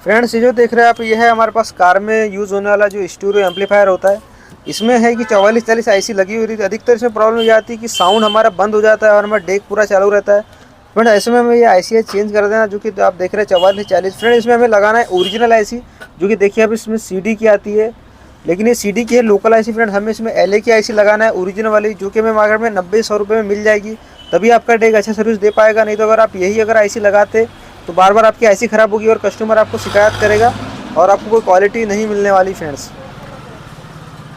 Friends, ये जो देख रहे हैं आप, ये है हमारे पास कार में यूज़ होने वाला जो स्टीरियो एम्पलीफायर होता है। इसमें है कि 4440 आईसी लगी हुई थी। अधिकतर इसमें प्रॉब्लम ये आती है कि साउंड हमारा बंद हो जाता है और हमारा डेक पूरा चालू रहता है। फ्रेंड, ऐसे में हमें ये आईसी चेंज कर देना, जो कि आप देख रहे हैं 4440। फ्रेंड, इसमें हमें लगाना है ओरिजिनल आईसी, जो कि देखिए अब इसमें सीडी की आती है, लेकिन ये सीडी की है लोकल आईसी। फ्रेंड, हमें इसमें एलए की आईसी लगाना है ओरिजिनल वाली, जो कि हमें मार्केट में 90-100 रुपये में मिल जाएगी। तभी आपका डेक अच्छा सर्विस दे पाएगा। नहीं तो अगर आप यही अगर आईसी लगाते तो बार बार आपकी आईसी ख़राब होगी और कस्टमर आपको शिकायत करेगा और आपको कोई क्वालिटी नहीं मिलने वाली फ्रेंड्स।